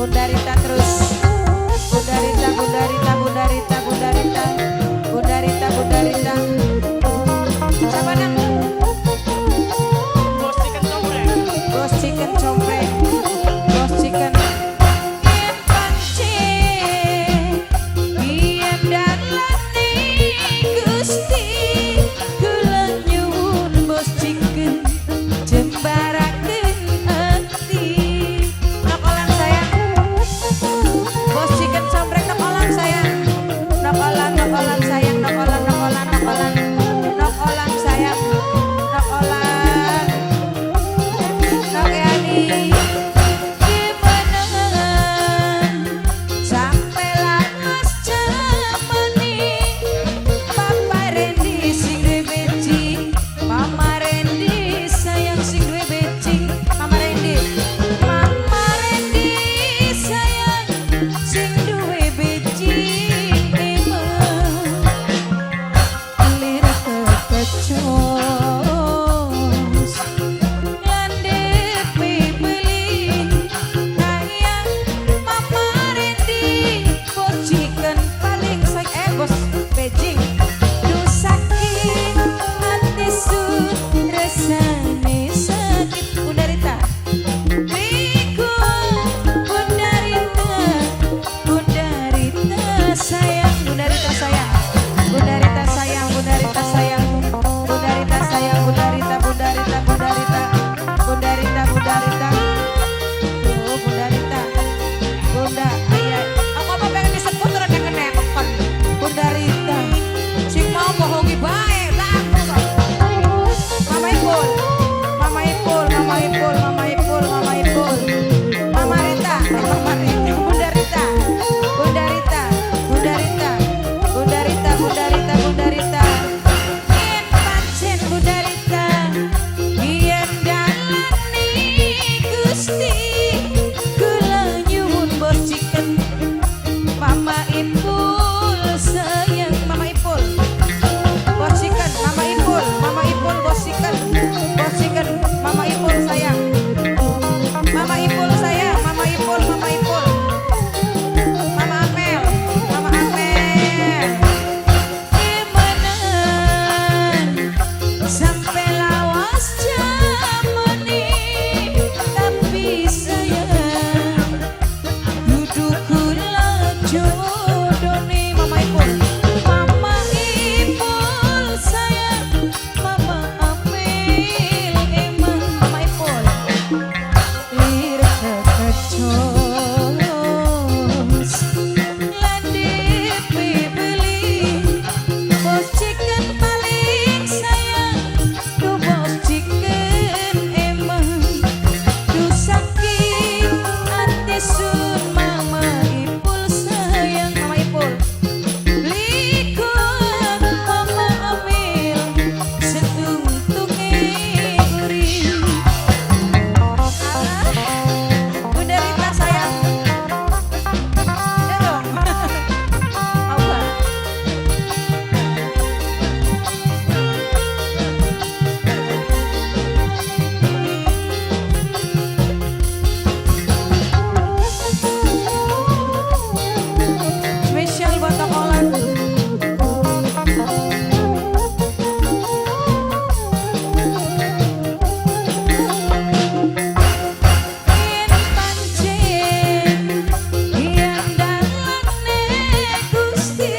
Bundarita terus. Bundarita, Bundarita, Bundarita, Bundarita, Bundarita, Bundarita. Siapa nak? Bos chicken combreng. Bos chicken combreng. Bos chicken. Yen pancen, yen dalane Gusti, kula nyuwun bos chicken jembaraken ati. Nokolan sayang. Bos chicken combreng nokolan sayang. Nokolan, nokolan sayang, nokolan, nokolan, nokolan. Nokolan sayang. Nokolan. Nokeani. Gimana sampai lawas jamani Papa Randy sing duwe beci, Mama Randy sayang sing duwe beci. Mama Randy sayang sing duwe beci. Emang lirik kekecos landep beli ayam Mama Randy bos chicken paling sayang bos Beijing dusakin hati sun resane sakit. Bundarita Riku Bundarita Bundarita sayang Bundarita sayang Bundarita sayang Bundarita sayang Bundarita sayang Bundarita Bundarita Bundarita Bundarita Bundarita oh Bundarita Bunda ayah aku apa pengen disebut udah kenekon Bundarita sing mau bohongi bae takut Mama Ipul Mama Ipul Mama Ipul Mama Ipul Mama Ipul Mama Rita Mama Rita Bundarita Bundarita Bundarita Bundarita Bundarita Bundarita yen pancen Bundarita yen dalane Gusti kula nyuwun bos chicken Mama Ipul sayang Mama Ipul bos chicken Mama Ipul bos chicken Mama Ipul sayang Mama Ipul sayang Mama Ipul Mama Ipul Mama Amel Mama Amel gimana sampai lawas jamani tapi sayang duduk kula jodone Mama Ipul sayang Mama Amel emang Mama Ipul lirik kekecos landep beli bos chicken paling sayang tuh bos chicken emang tuh sakit hati sun Mama Ipul sayang Mama Ipul liku Mama Amel setungtunge gurih. Bundarita sayang ya dong apa spesial buat Tokolan. Yen pancen yen dalane Gusti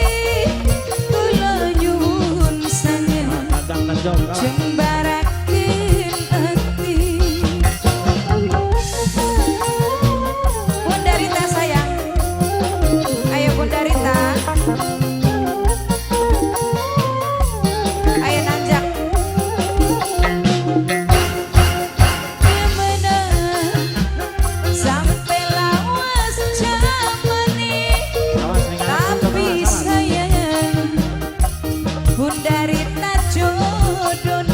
kula nyuwun sayang Kadang kejong kan. jembaraken ati. Bundarita sayang ayo Bundarita ayo nanjak gimana sampai lawas jamani Awas ning anak tapi kejong, awas. sayang Bundarita jodoh